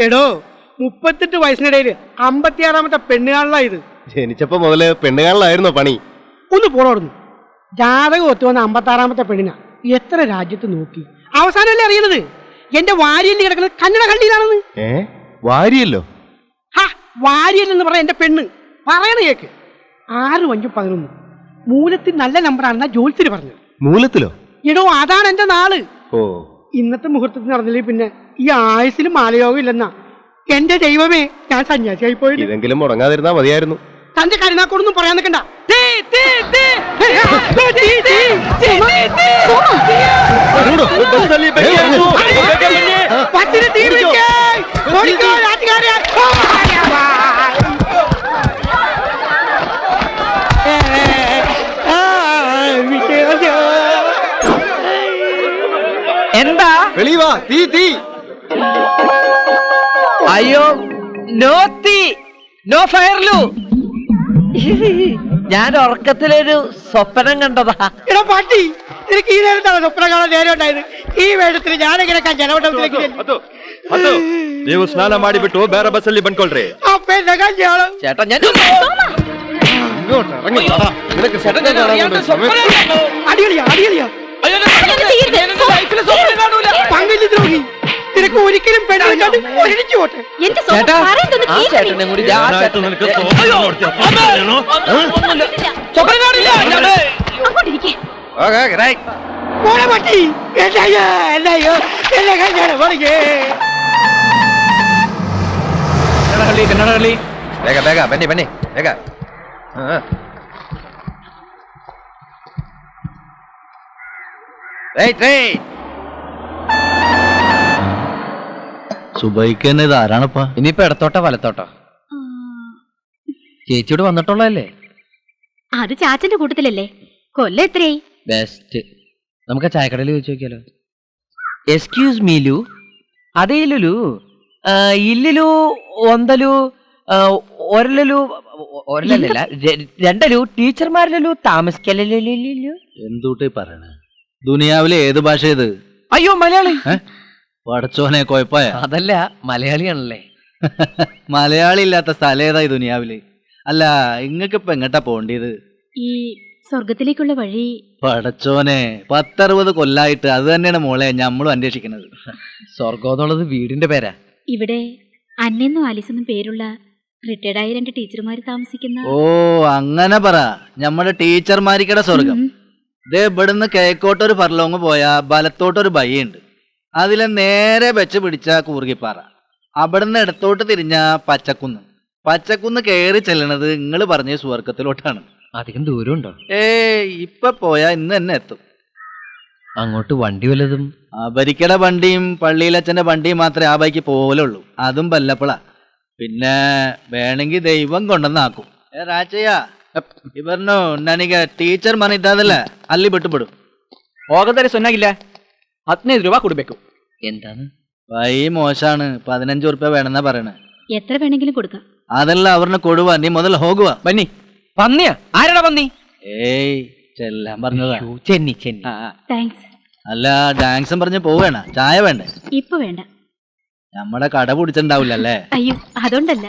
എടോ 38 വയസ്സിനിടയിൽ 56ാമത്തെ പെണ്ണുകാണലായത്. ജനിച്ചപ്പോ മുതല് പെണ്ണുകാണലായിരുന്നോ പണി? ഒന്ന് പോണോടുന്നു. ജാതകം ഒത്തു വന്ന 56ാമത്തെ പെണ്ണിനാ എത്ര രാജ്യത്ത് നോക്കി. അവസാനമല്ലേ അറിയണത് എന്റെ വാരിയല് കിടക്കുന്നത് കന്നഡ കള്ളിയിലാണെന്ന്. വാരിയല്ലോ? വാരിയല്ലെന്ന് പറയാൻ എന്റെ പെണ്ണ് പറയണ കേക്ക്. 6, 5, 11 മൂലത്തിൽ നല്ല നമ്പറാണെന്നാ ജോത്സ്യര് പറഞ്ഞത്. മൂലത്തിലോ? എടോ അതാണ് എന്റെ നാള്. ഓ, ഇന്നത്തെ മുഹൂർത്തത്തിൽ നടന്നില്ലേ പിന്നെ ഈ ആയുസിലും മാലയോഗം ഇല്ലെന്നാ. എന്റെ ദൈവമേ, ഞാൻ സന്യാസിയായി പോയി. ഇതെങ്കിലും മുടങ്ങാതിരുന്നാ മതിയായിരുന്നു. തന്റെ കരുനാക്കോടൊന്നും പറയാൻ നിൽക്കണ്ട. എന്താ വെളിവാ, തീ തീ. അയ്യോ, നോ തീ, നോ ഫയർലു. ഞാൻ ഉറക്കത്തിലൊരു സ്വപ്നം കണ്ടതാ. എടാ പാട്ടി, എനിക്ക് ഈ നേരത്താണ് സ്വപ്നം കാണാൻ നേരം ഉണ്ടായത്. ഈ വേഷത്തിന് ഞാനെങ്ങനെ ജലവട്ടത്തിലേക്ക് ನೀವು ಸ್ನಾನ ಮಾಡಿಬಿಟ್ಟು ಬೇರೆ ಬಸ್ಸಲ್ಲಿ ಬಂದ್ಕೊಳ್ರಿ. ചേട്ടാ, ഞാൻ നിനക്ക് ഒരിക്കലും കന്നഡ ಬೇಗ ಬೇಗ ಬನ್ನಿ ಬನ್ನಿ ಬೇಗ. സുബൈക്ക് തന്നെ ഇത് ആരാണപ്പാ? ഇനിയിപ്പോ ഇടത്തോട്ടോ വലത്തോട്ടോ? ചേച്ചിയോട് വന്നിട്ടുള്ളതല്ലേ? അത് ചാച്ചന്റെ കൂട്ടത്തിലല്ലേ. കൊല്ലം എത്രയായി? ബെസ്റ്റ്. നമുക്ക് ചായക്കടയിൽ ചോദിച്ചു നോക്കിയാലോ? എക്സ്ക്യൂസ് മീ ലു. അതേ ലുലു, ഇല്ലിലു, ഒന്തലു, ഒരലു, ഒരലല്ല, രണ്ടലു, ടീച്ചർമാരിലു താമസിക്കലു. എന്തൂട്ടേ പറയണേ? ദുനിയാവിലെ ഏത് ഭാഷ ഇത്? അയ്യോ, മലയാളി. പടച്ചോനെ കൊഴപ്പായ? അതല്ല, മലയാളിയാണല്ലേ. മലയാളി ഇല്ലാത്ത സ്ഥലം ഏതാ ഈ ദുനിയാവില്? അല്ല, ഇങ്ങക്ക് ഇപ്പൊ എങ്ങട്ടാ പോണ്ടത്? ഈ സ്വർഗത്തിലേക്കുള്ള വഴി. പടച്ചോനെ, 10-60 കൊല്ലായിട്ട് അത് തന്നെയാണ് മോളെ ഞമ്മളും അന്വേഷിക്കുന്നത്. സ്വർഗം എന്നുള്ളത് വീടിന്റെ പേരാ. ഇവിടെ അന്നെന്നും ആലിസെന്നും പേരുള്ള റിട്ടയർഡായ 2 ടീച്ചർമാര് താമസിക്കുന്ന. ഓ, അങ്ങനെ പറ. ഞമ്മടെ ടീച്ചർമാരിക്കടെ സ്വർഗം. ഇതേ ഇവിടുന്ന് കിഴക്കോട്ടൊരു ഫർലോങ് പോയാ വലത്തോട്ടൊരു ബയ്യുണ്ട്. അതിലെ നേരെ വെച്ച് പിടിച്ച കൂർഗിപ്പാറ. അവിടുന്ന് ഇടത്തോട്ട് തിരിഞ്ഞ പച്ചക്കുന്ന്. പച്ചക്കുന്ന് കയറി ചെല്ലണത് നിങ്ങൾ പറഞ്ഞ സ്വർഗത്തിലോട്ടാണ്. അധികം ദൂരമുണ്ടോ? ഇപ്പൊ പോയാ ഇന്ന് തന്നെ എത്തും. അങ്ങോട്ട് വണ്ടി വല്ലതും? അബരിക്കടെ വണ്ടിയും പള്ളിയിലച്ഛന്റെ വണ്ടിയും മാത്രമേ ആ ബൈക്ക് പോലുള്ളൂ. അതും വല്ലപ്പോഴാ. പിന്നെ വേണമെങ്കിൽ ദൈവം കൊണ്ടെന്നാക്കും. രാജയ്യ ഇവരണോ ನನಗೆ ಟೀಚರ್ ಮನೆ ಇದ್ದಾದಲ್ಲ ಅಲ್ಲಿ ಬಿಟ್ಟುಬಿಡು. ಹೋಗದರೆ ಸೊನ್ನಾಗಿಲ್ಲ, 15 രൂപ കൊടുಬೇಕು. എന്താണ് വൈ മോശാണ്. 15 ഉറുപ്പ്യ വേണമെന്നാ പറയണേ. എത്ര വേണമെങ്കിലും കൊടുക്കാം. അതല്ല അവരിനെ കൊടുവാ. നീ മുതൽ ഹോകുവാ. ബന്നി. പന്നിയാ? ആരാടാ പന്നി? ഏയ്, ചെല്ലാൻ പറഞ്ഞതാ. ചെന്നി ചെന്നി. താങ്ക്സ്. അല്ല, ഡാൻസും പറഞ്ഞ് പോവേണ? ചായ വേണ്ടേ? ഇപ്പൊ വേണ്ട. നമ്മടെ കട പിടിച്ചിട്ടുണ്ടാവില്ലല്ലേ? അയ്യോ, അതുകൊണ്ടല്ല.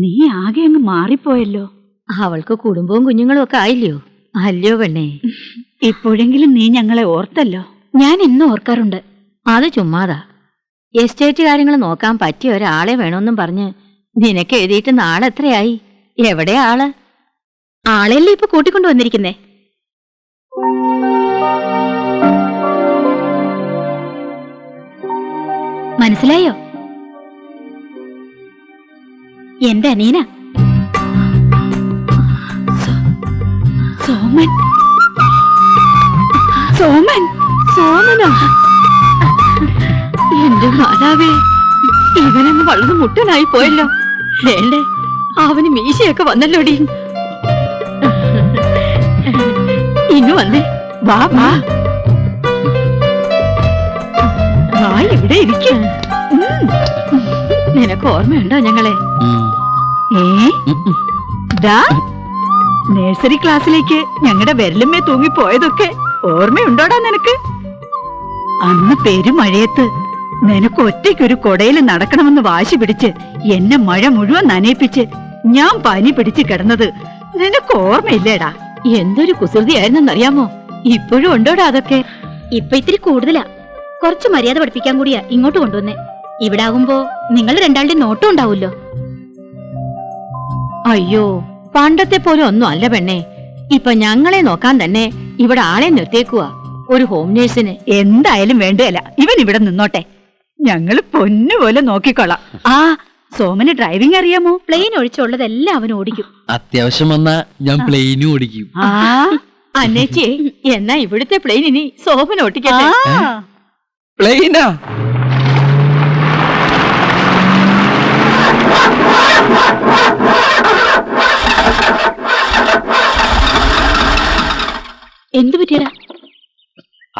നീ ആകെ അങ്ങ് മാറിപ്പോയല്ലോ. അവൾക്ക് കുടുംബവും കുഞ്ഞുങ്ങളും ഒക്കെ ആയില്ലയോ? അല്ലയോ പെണ്ണേ? ഇപ്പോഴെങ്കിലും നീ ഞങ്ങളെ ഓർത്തല്ലോ. ഞാൻ ഇന്നും ഓർക്കാറുണ്ട്. അത് ചുമ്മാതാ. എസ്റ്റേറ്റ് കാര്യങ്ങൾ നോക്കാൻ പറ്റിയ ഒരാളെ വേണമെന്നും പറഞ്ഞ് നിനക്ക് എഴുതിയിട്ട് നാളെ എത്രയായി? എവിടെ ആള്? ആളെയല്ലേ ഇപ്പൊ കൂട്ടിക്കൊണ്ടു വന്നിരിക്കുന്നേ. മനസ്സിലായോ? എന്റെ അനീന. സോമൻ. സോമൻ. സോമനോ? എന്റെ മാതാവേ, ഇവനങ്ങ് വളരെ മുട്ടനായി പോയല്ലോ. വേണ്ടേ, അവന് മീശയൊക്കെ വന്നല്ലോടി. ഇങ്ങ് വന്നേ. വാ വാ വാ, ഇവിടെ ഇരിക്കും. നിനക്ക് ഓർമ്മയുണ്ടോ ഞങ്ങളെ? ദാ നഴ്സറി ക്ലാസ്സിലേക്ക് ഞങ്ങളുടെ വിരലുമേ തൂങ്ങിപ്പോയതൊക്കെ ഓർമ്മയുണ്ടോടാ നിനക്ക്? അന്ന് പെരുമഴയത്ത് നിനക്ക് ഒറ്റയ്ക്കൊരു കൊടയിൽ നടക്കണമെന്ന് വാശി പിടിച്ച് എന്നെ മഴ മുഴുവൻ നനയിപ്പിച്ച് ഞാൻ പനി പിടിച്ച് കിടന്നത് നിനക്ക് ഓർമ്മയില്ലേടാ? എന്തൊരു കുസൃതിയായിരുന്നെന്നറിയാമോ? ഇപ്പോഴും ഉണ്ടോടാ അതൊക്കെ? ഇപ്പൊ ഇത്തിരി കൂടുതലാ. കുറച്ച് മര്യാദ പഠിപ്പിക്കാൻ കൂടിയാ ഇങ്ങോട്ട് കൊണ്ടുവന്നേ. ഇവിടെ ആകുമ്പോ നിങ്ങൾ രണ്ടാളുടെ നോട്ടം ഉണ്ടാവൂല്ലോ. അയ്യോ, പണ്ടത്തെ പോലെ ഒന്നും അല്ല പെണ്ണേ. ഇപ്പൊ ഞങ്ങളെ നോക്കാൻ തന്നെ ഇവിടെ ആളെ നിർത്തിയേക്കുവാ, ഒരു ഹോം നേഴ്സിന്. എന്തായാലും വേണ്ടല്ല, ഇവൻ ഇവിടെ നിന്നോട്ടെ, ഞങ്ങള് പൊന്നുപോലെ നോക്കിക്കൊള്ളാം. ആ സോമന് ഡ്രൈവിംഗ് അറിയാമോ? പ്ലെയിൻ ഒഴിച്ചുള്ളതെല്ലാം അവൻ ഓടിക്കും. അത്യാവശ്യം വന്നാ ഞാൻ പ്ലെയിനും ഓടിക്കും. ആ അന്നേച്ചി, എന്നാ ഇവിടുത്തെ പ്ലെയിൻ ഇനി സോമൻ ഓട്ടിക്കട്ടെ. പ്ലെയിനാ? എന്തു പറ്റിയടാ?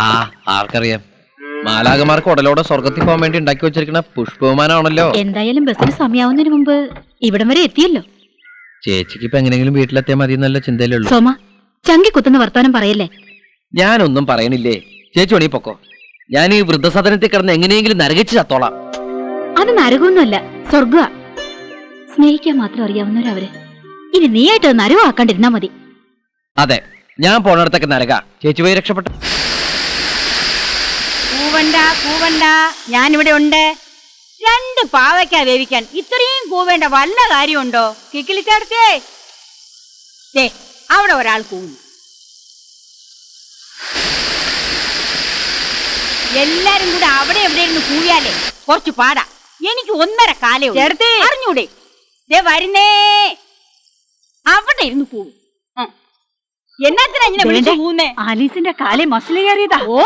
ആ, ആർക്കറിയാം. മാലാകമാർക്ക് ഉടലോടെ സ്വർഗത്തിൽ പോകാൻ വേണ്ടി ഉണ്ടാക്കി വെച്ചിരിക്കുന്ന പുഷ്പവിമാനമാണല്ലോ. എന്തായാലും ബസ്സിന് സമയാവുന്നതിന് മുമ്പ് ഇവിടം വരെ എത്തിയല്ലോ. ചേച്ചിക്ക് ഇപ്പൊ എങ്ങനെയെങ്കിലും വീട്ടിലെത്തിയാൽ മതി എന്നല്ല ചിന്തയിലുള്ളൂ. സോമ, ചങ്കി കുത്തുന്ന വർത്താനം പറയല്ലേ. ഞാനൊന്നും പറയണില്ലേ, ചേച്ചി ഉണി പൊക്കോ. ഞാൻ ഈ വൃദ്ധസദനത്തിൽ കിടന്ന് എങ്ങനെയെങ്കിലും നരകിച്ച് ചത്തോളാം. അത് നരകമൊന്നുമല്ല, സ്വർഗ. സ്നേഹിക്കാൻ മാത്രം അറിയാവുന്നവരവര്. ഇനി നീയായിട്ട് നരകമാക്കാണ്ടിരുന്നാ മതി. അതെ, ഞാൻ പോണടത്തൊക്കെ നരക. ചേച്ചി പോയി രക്ഷപ്പെട്ടു. കൂവണ്ട, ഞാനിവിടെ ഉണ്ട്. 2 പാവയ്ക്ക വേവിക്കാൻ ഇത്രയും കൂവേണ്ട വല്ല കാര്യമുണ്ടോ? കിക്കിളിച്ചേർത്തേ, അവിടെ ഒരാൾ കൂവുന്നു. എല്ലാരും കൂടെ അവിടെ എവിടെ ഇരുന്ന് കൂവിയാലേ കുറച്ച് പാടാ. എനിക്ക് 1.5 കാലേ അറിഞ്ഞൂടെ? വരുന്നേ, അവിടെ ഇരുന്ന് കൂവും. എന്നാത്തിനാ ഇങ്ങനെ വിളിച്ചു കൂവുന്നേ? ആലീസിന്റെ കാലെ മസിൽ കയറിയതാ. ഓ,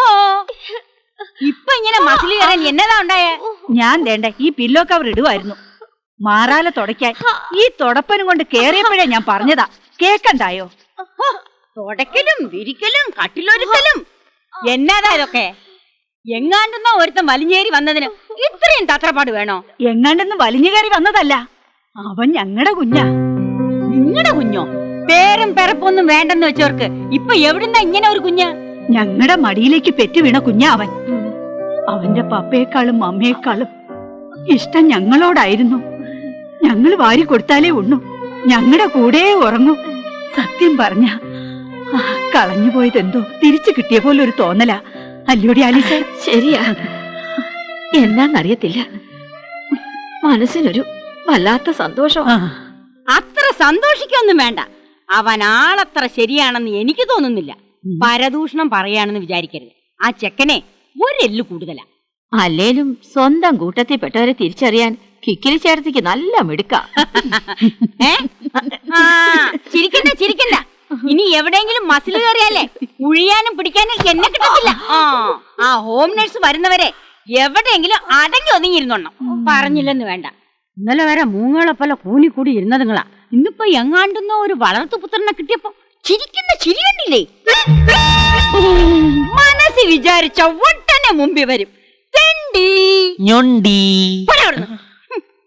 ഇപ്പൊ ഇങ്ങനെ മസിൽ കയറാൻ എന്നതാ ഉണ്ടായേ? ഞാൻ വേണ്ട ഈ പില്ലോ കവർ ഇടുവായിരുന്നു മാറാല തുടയ്ക്കാൻ. ഈ തുടപ്പനും കൊണ്ട് കേറിയപ്പോഴേ ഞാൻ പറഞ്ഞതാ, കേക്കണ്ടായോ? തുടക്കലും വിരിക്കലും കട്ടിലൊരുക്കലും എന്നതാ ഇതൊക്കെ? എങ്ങാണ്ടെന്നോ ഒരുത്തൻ വലിഞ്ഞേറി വന്നതിന് ഇത്രയും തത്രപ്പാട് വേണോ? എങ്ങാണ്ടെന്ന് വലിഞ്ഞു കയറി വന്നതല്ല, അവൻ ഞങ്ങളുടെ കുഞ്ഞാ. നിങ്ങളുടെ കുഞ്ഞോ? പേരും പിറപ്പൊന്നും വേണ്ടെന്ന് വെച്ചവർക്ക് ഇപ്പൊ എവിടുന്ന ഇങ്ങനെ ഒരു കുഞ്ഞ്? ഞങ്ങളുടെ മടിയിലേക്ക് പെറ്റു വീണ കുഞ്ഞാ അവൻ. അവന്റെ പപ്പയെക്കാളും അമ്മയെക്കാളും ഇഷ്ടം ഞങ്ങളോടായിരുന്നു. ഞങ്ങൾ വാരി കൊടുത്താലേ ഉണ്ണു, ഞങ്ങളുടെ കൂടെ ഉറങ്ങൂ. സത്യം പറഞ്ഞ കളഞ്ഞു പോയതെന്തോ തിരിച്ചു കിട്ടിയ പോലെ ഒരു തോന്നലാ. അല്ലോടി ആലീസ? ശരിയാ, എന്നാന്നറിയത്തില്ല, മനസ്സിനൊരു വല്ലാത്ത സന്തോഷം. അത്ര സന്തോഷിക്കൊന്നും വേണ്ട. അവൻ ആളത്ര ശരിയാണെന്ന് എനിക്ക് തോന്നുന്നില്ല. പരദൂഷണം പറയാണെന്ന് വിചാരിക്കരുത്. ആ ചെക്കനെ ഒരെല്ലു കൂടുതലാ. അല്ലേലും സ്വന്തം കൂട്ടത്തിൽപ്പെട്ടവരെ തിരിച്ചറിയാൻ കിക്കിലി ചേർത്തിക്ക് നല്ല മിടുക്ക. ചിരിക്കണ്ട. ഇനി എവിടെയെങ്കിലും മസിൽ കയറിയാലേ ഉഴിയാനും പിടിക്കാനും എന്നെ കിട്ടത്തില്ല. ആ ഹോം നഴ്സ് വരുന്നവരെ എവിടെയെങ്കിലും അടങ്ങി ഒതുങ്ങിയിരുന്നോണം. പറഞ്ഞില്ലെന്ന് വേണ്ട. ഇന്നലെ വരെ മൂങ്ങളെപ്പോലെ കൂനിക്കൂടി ഇരുന്നതുങ്ങളാ. ഇന്നിപ്പോ എങ്ങാണ്ടുന്ന ഒരു വളർത്തു പുത്രനെ കിട്ടിയപ്പോ ചിരിക്കുന്ന ചിരി കണ്ടില്ലേ? മനസ്സിൽ വിചാരിച്ച ഒട്ടനെ മുമ്പിൽ വരും. തെണ്ടി ഞൊണ്ടി. പോടാ അവിടുന്ന്.